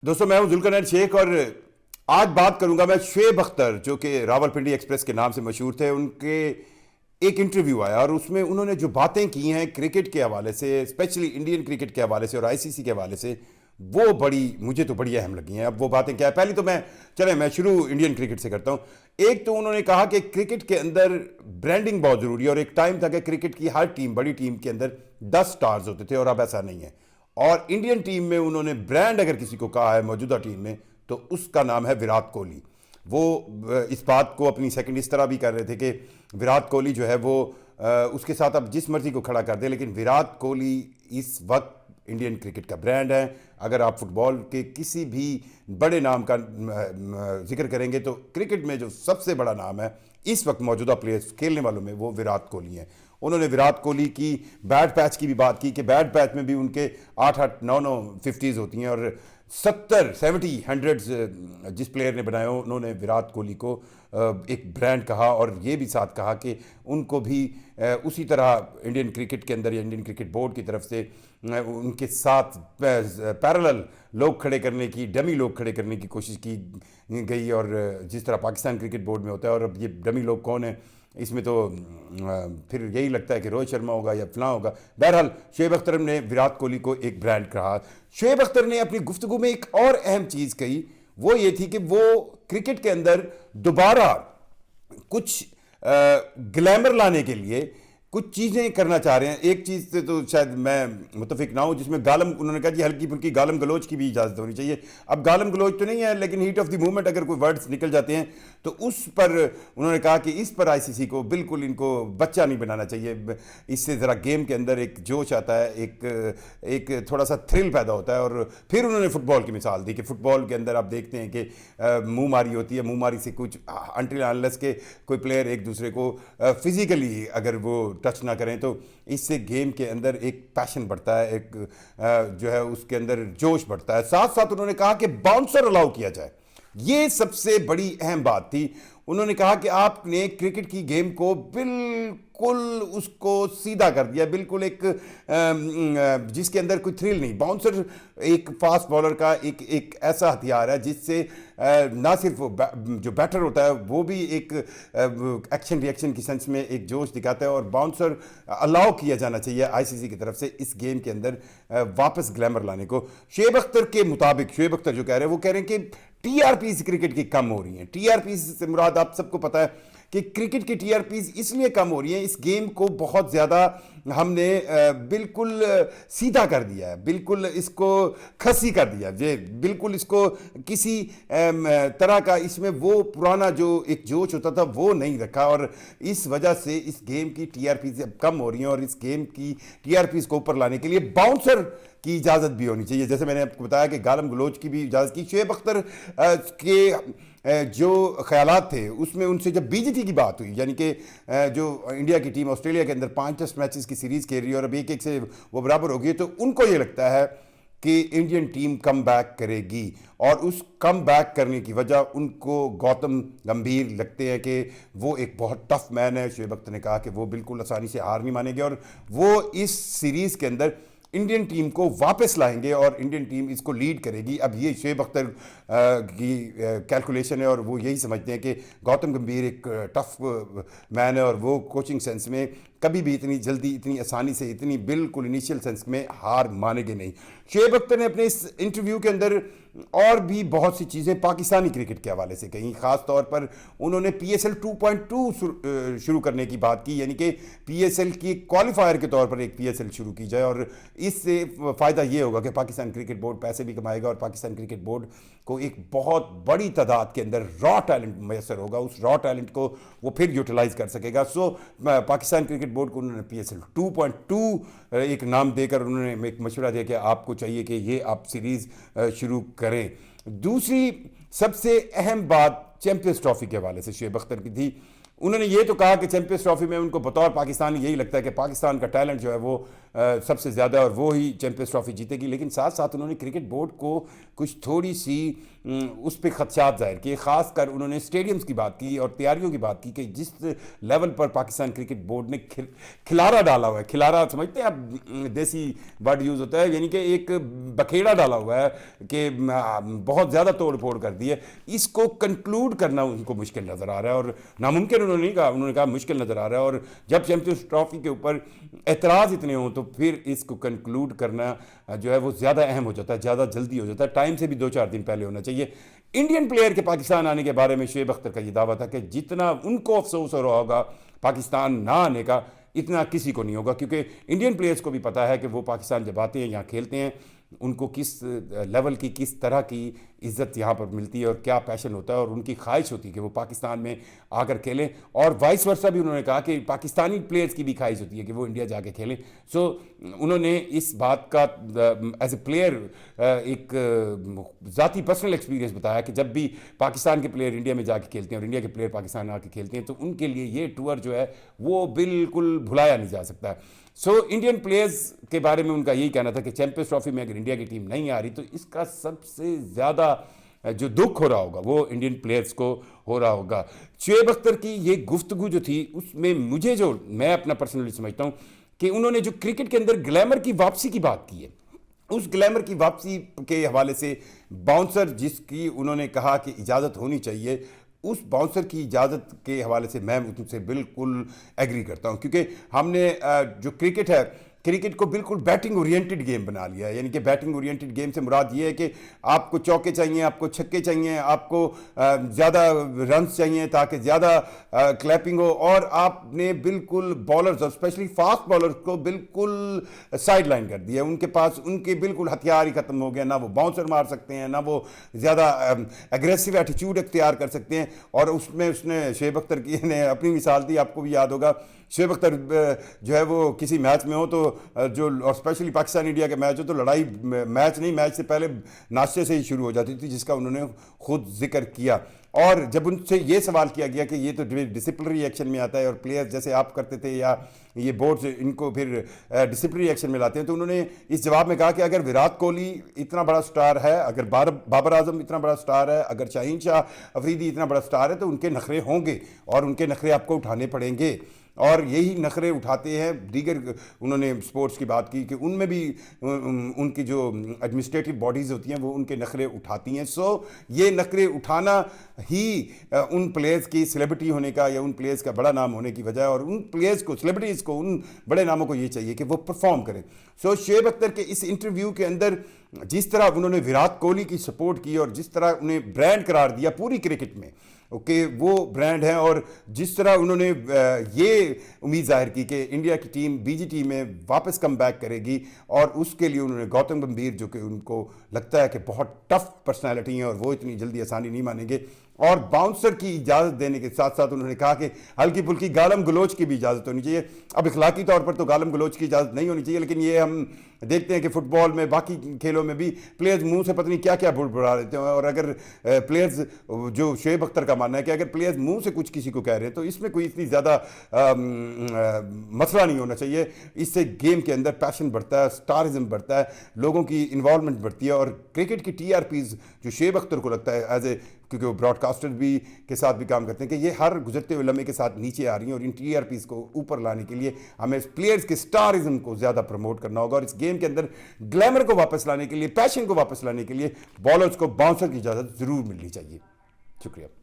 दोस्तों मैं हूं जुल्करनैन शेख और आज बात करूंगा मैं शुएब अख्तर जो कि रावलपिंडी एक्सप्रेस के नाम से मशहूर थे। उनके एक इंटरव्यू आया और उसमें उन्होंने जो बातें की हैं क्रिकेट के हवाले से, स्पेशली इंडियन क्रिकेट के हवाले से और आईसीसी के हवाले से, वो मुझे तो बड़ी अहम लगी हैं। अब वो बातें क्या है, पहली तो मैं शुरू इंडियन क्रिकेट से करता हूं। एक तो उन्होंने कहा कि क्रिकेट के अंदर ब्रांडिंग बहुत ज़रूरी है और एक टाइम था कि क्रिकेट की हर टीम, बड़ी टीम के अंदर 10 स्टार्स होते थे और अब ऐसा नहीं है। और इंडियन टीम में उन्होंने ब्रांड अगर किसी को कहा है मौजूदा टीम में तो उसका नाम है विराट कोहली। वो इस बात को अपनी सेकंड इस तरह भी कर रहे थे कि विराट कोहली जो है वो उसके साथ आप जिस मर्जी को खड़ा कर दे, लेकिन विराट कोहली इस वक्त इंडियन क्रिकेट का ब्रांड है। अगर आप फुटबॉल के किसी भी बड़े नाम का जिक्र करेंगे तो क्रिकेट में जो सबसे बड़ा नाम है इस वक्त मौजूदा प्लेयर्स खेलने वालों में वो विराट कोहली हैं। उन्होंने विराट कोहली की बैट पैच की भी बात की कि बैट पैच में भी उनके 8-8, 9-9 50s होती हैं और 70, 70, 100 जिस प्लेयर ने बनाए हो, उन्होंने विराट कोहली को एक ब्रांड कहा और ये भी साथ कहा कि उनको भी उसी तरह इंडियन क्रिकेट के अंदर या इंडियन क्रिकेट बोर्ड की तरफ से उनके साथ पैरेलल लोग खड़े करने की, डमी लोग खड़े करने की कोशिश की गई। और जिस तरह पाकिस्तान क्रिकेट बोर्ड में होता है, और अब ये डमी लोग कौन है इसमें तो फिर यही लगता है कि रोहित शर्मा होगा या फलां होगा। बहरहाल शुएब अख्तर ने विराट कोहली को एक ब्रांड कहा। शुएब अख्तर ने अपनी गुफ्तगू में एक और अहम चीज़ कही, वो ये थी कि वो क्रिकेट के अंदर दोबारा कुछ ग्लैमर लाने के लिए कुछ चीज़ें करना चाह रहे हैं। एक चीज़ से तो शायद मैं मुत्तफिक ना हूँ, जिसमें गालम, उन्होंने कहा कि हल्की फुल्की गालम गलोच की भी इजाज़त होनी चाहिए। अब गालम गलोच तो नहीं है, लेकिन हीट ऑफ द मूवमेंट अगर कोई वर्ड्स निकल जाते हैं तो उस पर उन्होंने कहा कि इस पर आईसीसी को बिल्कुल इनको बच्चा नहीं बनाना चाहिए। इससे ज़रा गेम के अंदर एक जोश आता है, एक थोड़ा सा थ्रिल पैदा होता है। और फिर उन्होंने फुटबॉल की मिसाल दी कि फुटबॉल के अंदर आप देखते हैं कि मुँह मारी होती है, मुँह मारी से कुछ अनटिल अनलेस के कोई प्लेयर एक दूसरे को फिजिकली अगर वो टच ना करें तो इससे गेम के अंदर एक पैशन बढ़ता है, एक जो है उसके अंदर जोश बढ़ता है। साथ साथ उन्होंने कहा कि बाउंसर अलाउ किया जाए, ये सबसे बड़ी अहम बात थी। उन्होंने कहा कि आपने क्रिकेट की गेम को बिल्कुल उसको सीधा कर दिया, बिल्कुल एक जिसके अंदर कोई थ्रिल नहीं। बाउंसर एक फास्ट बॉलर का एक ऐसा हथियार है जिससे ना सिर्फ जो बैटर होता है वो भी एक एक्शन रिएक्शन की सेंस में एक जोश दिखाता है, और बाउंसर अलाउ किया जाना चाहिए आईसीसी की तरफ से इस गेम के अंदर वापस ग्लैमर लाने को। शुएब अख्तर के मुताबिक, शुएब अख्तर जो कह रहे हैं वो कह रहे हैं कि टीआरपीज क्रिकेट की कम हो रही हैं। टीआरपीज से मुराद आप सबको पता है कि क्रिकेट की टीआरपीज इसलिए कम हो रही हैं, इस गेम को बहुत ज़्यादा हमने बिल्कुल सीधा कर दिया है, बिल्कुल इसको खसी कर दिया है, बिल्कुल इसको किसी तरह का इसमें वो पुराना जो एक जोश होता था वो नहीं रखा, और इस वजह से इस गेम की टीआरपीज अब कम हो रही हैं। और इस गेम की टीआरपीज को ऊपर लाने के लिए बाउंसर की इजाज़त भी होनी चाहिए। जैसे मैंने आपको बताया कि गालम गलोच की भी इजाज़त की। शुएब अख्तर के जो ख्यालात थे उसमें उनसे जब बीजीटी की बात हुई, यानी कि जो इंडिया की टीम ऑस्ट्रेलिया के अंदर 5 टेस्ट मैचेस की सीरीज़ खेल रही है और अब 1-1 से वो बराबर हो गई, तो उनको ये लगता है कि इंडियन टीम कम बैक करेगी, और उस कम बैक करने की वजह उनको गौतम गंभीर लगते हैं कि वो एक बहुत टफ मैन है। शुएब अख्तर ने कहा कि वो बिल्कुल आसानी से हार नहीं मानेंगे और वो इस सीरीज़ के अंदर इंडियन टीम को वापस लाएंगे और इंडियन टीम इसको लीड करेगी। अब ये शुएब अख्तर की कैलकुलेशन है और वो यही समझते हैं कि गौतम गंभीर एक टफ मैन है और वो कोचिंग सेंस में कभी भी इतनी जल्दी, इतनी आसानी से, इतनी बिल्कुल इनिशियल सेंस में हार मानेंगे नहीं। शुएब अख्तर ने अपने इस इंटरव्यू के अंदर और भी बहुत सी चीज़ें पाकिस्तानी क्रिकेट के हवाले से कहीं। ख़ास तौर पर उन्होंने PSL 2.2 शुरू करने की बात की, यानी कि PSL की क्वालिफायर के तौर पर एक PSL शुरू की जाए, और इससे फ़ायदा ये होगा कि पाकिस्तान क्रिकेट बोर्ड पैसे भी कमाएगा और पाकिस्तान क्रिकेट बोर्ड को एक बहुत बड़ी तादाद के अंदर रॉ टैलेंट मैसर होगा, उस रॉ टैलेंट को वो फिर यूटिलाइज़ कर सकेगा। सो पाकिस्तान क्रिकेट बोर्ड को उन्होंने PSL 2.2 एक नाम देकर उन्होंने एक मशवरा दिया कि आपको चाहिए कि ये आप सीरीज़ शुरू करें। दूसरी सबसे अहम बात चैंपियंस ट्रॉफी के हवाले से शुएब अख्तर की थी। उन्होंने ये तो कहा कि चैंपियंस ट्रॉफी में उनको बतौर पाकिस्तानी यही लगता है कि पाकिस्तान का टैलेंट जो है वो سب سے زیادہ اور وہ ہی چیمپئنز ٹرافی جیتے گی. لیکن ساتھ ساتھ انہوں نے کرکٹ بورڈ کو کچھ تھوڑی سی اس پہ خدشات ظاہر کیے. خاص کر انہوں نے اسٹیڈیمز کی بات کی اور تیاریوں کی بات کی کہ جس لیول پر پاکستان کرکٹ بورڈ نے کھلارا ڈالا ہوا ہے. کھلارا سمجھتے ہیں آپ, دیسی ورڈ یوز ہوتا ہے, یعنی کہ ایک بکھیڑا ڈالا ہوا ہے کہ بہت زیادہ توڑ پھوڑ کر دی ہے. اس کو کنکلوڈ کرنا ان کو مشکل نظر آ رہا ہے, اور ناممکن انہوں نے نہیں کہا, انہوں نے کہا مشکل نظر آ رہا ہے. اور جب چیمپئنز ٹرافی کے اوپر اعتراض اتنے ہوں تو پھر اس کو کنکلوڈ کرنا جو ہے وہ زیادہ اہم ہو جاتا ہے, زیادہ جلدی ہو جاتا ہے. ٹائم سے بھی 2-4 دن پہلے ہونا چاہیے. انڈین پلیئر کے پاکستان آنے کے بارے میں شعیب اختر کا یہ دعویٰ تھا کہ جتنا ان کو افسوس ہو رہا ہوگا پاکستان نہ آنے کا, اتنا کسی کو نہیں ہوگا, کیونکہ انڈین پلیئرز کو بھی پتہ ہے کہ وہ پاکستان جب آتے ہیں یہاں کھیلتے ہیں ان کو کس لیول کی, کس طرح کی عزت یہاں پر ملتی ہے اور کیا پیشن ہوتا ہے, اور ان کی خواہش ہوتی ہے کہ وہ پاکستان میں آ کر کھیلیں. اور وائس ورثہ بھی انہوں نے کہا کہ پاکستانی پلیئرز کی بھی خواہش ہوتی ہے کہ وہ انڈیا جا کے کھیلیں. سو انہوں نے اس بات کا ایز اے پلیئر ایک ذاتی پرسنل ایکسپیرینس بتایا کہ جب بھی پاکستان کے پلیئر انڈیا میں جا کے کھیلتے ہیں اور انڈیا کے پلیئر پاکستان آ کے کھیلتے ہیں تو ان کے لیے یہ ٹور جو ہے وہ بالکل بھلایا نہیں جا سکتا. سو انڈین پلیئرز کے بارے میں ان کا یہی کہنا تھا کہ چیمپئنز ٹرافی میں اگر انڈیا کی ٹیم نہیں آ رہی تو اس کا سب سے زیادہ جو دکھ ہو رہا ہوگا وہ انڈین پلیئرز کو ہو رہا ہوگا. شعیب اختر کی یہ گفتگو جو تھی اس میں مجھے جو میں اپنا پرسنلی سمجھتا ہوں کہ انہوں نے جو کرکٹ کے اندر گلیمر کی واپسی کی بات کی ہے, اس گلیمر کی واپسی کے حوالے سے باؤنسر جس کی انہوں نے کہا کہ اجازت ہونی چاہیے, اس باؤنسر کی اجازت کے حوالے سے میں ان سے بالکل ایگری کرتا ہوں. کیونکہ ہم نے جو کرکٹ ہے, کرکٹ کو بالکل بیٹنگ اورینٹڈ گیم بنا لیا ہے. یعنی کہ بیٹنگ اورینٹڈ گیم سے مراد یہ ہے کہ آپ کو چوکے چاہیے, آپ کو چھکے چاہیے, آپ کو زیادہ رنز چاہیے تاکہ زیادہ کلیپنگ ہو, اور آپ نے بالکل بالرز اور اسپیشلی فاسٹ بالرز کو بالکل سائڈ لائن کر دیا. ان کے پاس ان کے بالکل ہتھیار ہی ختم ہو گیا, نہ وہ باؤنسر مار سکتے ہیں, نہ وہ زیادہ ایگریسو ایٹیچیوڈ اختیار کر سکتے ہیں. اور اس میں اس نے شعیب اختر کی نے اپنی مثال دی, آپ کو بھی یاد ہوگا. شعیب اختر جو ہے وہ کسی میچ میں ہو تو جو, اور اسپیشلی پاکستان انڈیا کے میچ ہو تو لڑائی میچ نہیں, میچ سے پہلے ناشتے سے ہی شروع ہو جاتی تھی, جس کا انہوں نے خود ذکر کیا. اور جب ان سے یہ سوال کیا گیا کہ یہ تو ڈسپلنری ایکشن میں آتا ہے اور پلیئر جیسے آپ کرتے تھے یا یہ بورڈ سے ان کو پھر ڈسپلنری ایکشن میں لاتے ہیں, تو انہوں نے اس جواب میں کہا کہ اگر وراٹ کوہلی اتنا بڑا سٹار ہے, اگر بابر اعظم اتنا بڑا سٹار ہے, اگر شاہین شاہ افریدی اتنا بڑا سٹار ہے تو ان کے نخرے ہوں گے اور ان کے نخرے آپ کو اٹھانے پڑیں گے. اور یہی نخرے اٹھاتے ہیں دیگر. انہوں نے سپورٹس کی بات کی کہ ان میں بھی ان کی جو ایڈمنسٹریٹو باڈیز ہوتی ہیں وہ ان کے نخرے اٹھاتی ہیں. سو یہ نخرے اٹھانا ہی ان پلیئرز کی سیلیبریٹی ہونے کا یا ان پلیئرز کا بڑا نام ہونے کی وجہ ہے, اور ان پلیئرز کو, سیلیبریٹیز کو, ان بڑے ناموں کو یہ چاہیے کہ وہ پرفارم کریں. سو شعیب اختر کے اس انٹرویو کے اندر جس طرح انہوں نے وراٹ کوہلی کی سپورٹ کی اور جس طرح انہیں برانڈ قرار دیا پوری کرکٹ میں کہ وہ برانڈ ہیں, اور جس طرح انہوں نے یہ امید ظاہر کی کہ انڈیا کی ٹیم بی جی ٹی میں واپس کم بیک کرے گی, اور اس کے لیے انہوں نے گوتم گمبھیر جو کہ ان کو لگتا ہے کہ بہت ٹف پرسنالٹی ہیں اور وہ اتنی جلدی آسانی نہیں مانیں گے, اور باؤنسر کی اجازت دینے کے ساتھ ساتھ انہوں نے کہا کہ ہلکی پھلکی گالم گلوچ کی بھی اجازت ہونی چاہیے. اب اخلاقی طور پر تو گالم گلوچ کی اجازت نہیں ہونی چاہیے, لیکن یہ ہم دیکھتے ہیں کہ فٹ بال میں, باقی کھیلوں میں بھی پلیئرز منہ سے پتہ نہیں کیا کیا بڑبڑا لیتے ہیں. اور اگر پلیئرز, جو شعیب اختر کا ماننا ہے کہ اگر پلیئرز منہ سے کچھ کسی کو کہہ رہے ہیں تو اس میں کوئی اتنی زیادہ مسئلہ نہیں ہونا چاہیے. اس سے گیم کے اندر پیشن بڑھتا ہے, سٹارزم بڑھتا ہے, لوگوں کی انوالومنٹ بڑھتی ہے, اور کرکٹ کی ٹی آر پیز جو شعیب اختر کو لگتا ہے ایز اے, کیونکہ وہ براڈ کاسٹر بھی کے ساتھ بھی کام کرتے ہیں, کہ یہ ہر گزرتے ہوئے لمحے کے ساتھ نیچے آ رہی ہیں, اور ان ٹی آر پیز کو اوپر لانے کے لیے ہمیں پلیئرز کے سٹارزم کو زیادہ پروموٹ کرنا ہوگا, اور اس گیم کے اندر گلیمر کو واپس لانے کے لیے, پیشن کو واپس لانے کے لیے بالرز کو باؤنسر کی اجازت ضرور ملنی چاہیے. شکریہ.